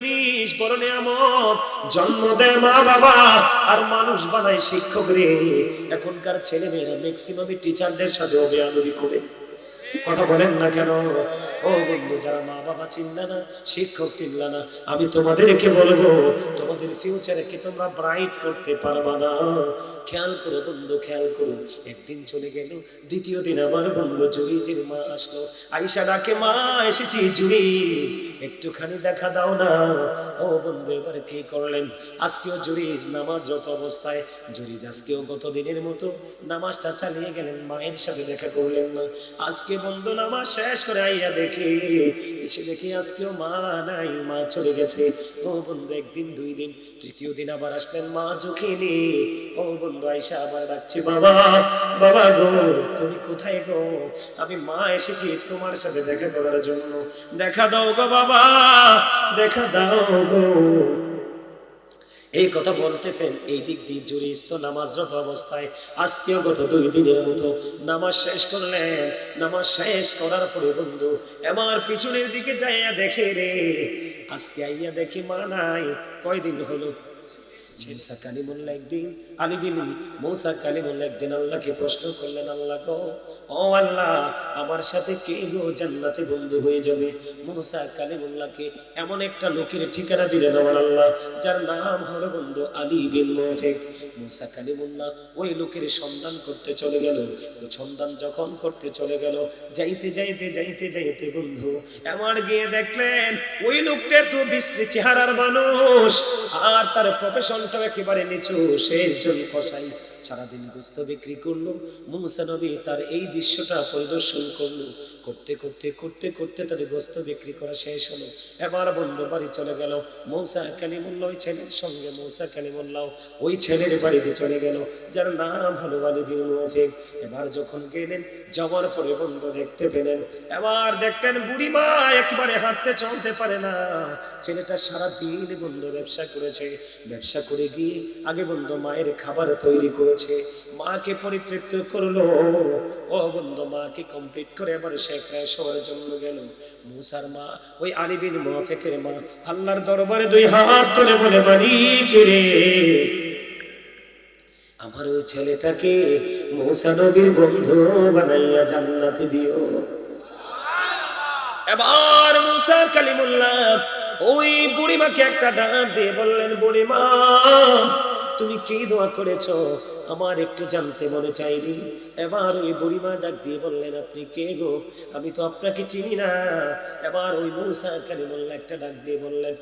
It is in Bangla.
বড় নিয়ামত। জন্ম দেয় মা বাবা আর মানুষ বানায় শিক্ষক রে। এখনকার ছেলে মেয়েরা ম্যাক্সিমামই টিচারদের সাথে বেয়াদবি করে। কথা বলেন না কেন? ও বন্ধু, যারা মা বাবা চিনলা না, শিক্ষক চিনলা না, আমি তোমাদেরকে বলবো, তোমাদের ফিউচারে কি তোমরা ব্রাইট করতে পারবা না? খেয়াল করো বন্ধু, খেয়াল করো। একদিন চলে গেল, দ্বিতীয় দিন আমার বন্ধু জুরিজের মা আসলো। আইসা ডাকে, মা এসেছি জুরিজ, একটুখানি দেখা দাও না। ও বন্ধু, এবার কি করলেন? আজকেও জুরিজ নামাজরত অবস্থায়, জুরিজ আজকেও গত দিনের মতো নামাজটা চালিয়ে গেলেন, মায়ের সাথে দেখা করলেন না। আজকে বন্ধু নামাজ শেষ করে আইয়া দেখি, এসে দেখি আজকেও মা নাই, মা চলে গেছে। ও বন্ধু, একদিন দুই দিন, তৃতীয় দিন আবার আসলেন, মা চোখেনি। ও বন্ধু, আইসা আবার ডাকছে, বাবা বাবা গো, তুমি কোথায় গো? আমি মা এসেছি তোমার সাথে দেখা করার জন্য, দেখা দাও গো বাবা, দেখা দাও গো। এই কথা বলতেছেন, এই দিক দিয়ে জুরিস তো নামাজরত অবস্থায় আজকেও গত দুই দিনের মতো নামাজ শেষ করলেন। নামাজ শেষ করার পরে বন্ধু আমার পিছনের দিকে যাইয়া দেখে রে, আজকে আইয়া দেখি মা নাই। কয়দিন হলো? মুসা কালিমুল্লাহ একদিন, আলী বিন মুসা কালিমুল্লাহ একদিন আল্লাহকে প্রশ্ন করলেন, আল্লাহ গো, ও আল্লাহ, আমার সাথে কে গো জান্নাতে বন্ধু হয়ে যাবে? মুসা কালিমুল্লাহকে এমন একটা লোকের ঠিকানা দিলেন আমার আল্লাহ, যার নাম হলো বন্ধু আলী বিন মুফিক। মুসা কালিমুল্লাহ ওই লোকের সন্ধান করতে চলে গেল। ওই সন্ধান যখন করতে চলে গেল, যাইতে যাইতে যাইতে যাইতে বন্ধু আমার গিয়ে দেখলেন ওই লোকটা তো বিশ্রী চেহারার মানুষ, আর তার প্রফেশনটা একেবারে নিচু, সে একজন কসাই, সারাদিন গোস্ত বিক্রি করলো। মুসা নবী তার এই দৃশ্যটা পরিদর্শন করলো, করতে করতে করতে করতে তার গোস্ত বিক্রি করা শেষ হলো। এবার বন্ধু বাড়ি চলে গেল। মুসা কালিমুল্লাহ ওই ছেলের সঙ্গে, মুসা কালিমুল্লাহ ওই ছেলের বাড়িতে চলে গেল, যার নাম হলো আলী বিন মুফিক। এবার যখন গেলেন, যাওয়ার পরে বন্ধু দেখতে পেলেন, এবার দেখলেন বুড়ি মা একেবারে হাঁটতে চলতে পারে না। ছেলেটা সারাদিন বন্ধু ব্যবসা করেছে, ব্যবসা করে গিয়ে আগে বন্ধু মায়ের খাবার তৈরি করেছে, মাকে পরিতৃপ্ত করলো। ও বন্ধু, মাকে কমপ্লিট করে আবার সে ফ্রেশ হওয়ার জন্য গেল। মুসার মা, ওই আলী বিন মুফিকের মা, আল্লাহর দরবারে দুই হাত তুলে বলে, মালিক রে, আমার ওই ছেলেটাকে মুসা নবীর বন্ধু বানাইয়া জান্নাতে দিও। এবার মুসা কালিমুল্লাহ ওই বুড়িমাকে একটা ডাক দিয়ে বললেন, বুড়িমা, তুমি কি দোয়া করেছো আমার একটু জানতে মনে চাইনি। এবার ওই বুড়িমা ডাক দিয়ে বললেন, আপনি কে গো? আমি তো আপনাকে চিনি না। এবার ওই মুসা কালিমুল্লাহ একটা ডাক দিয়ে বললেন,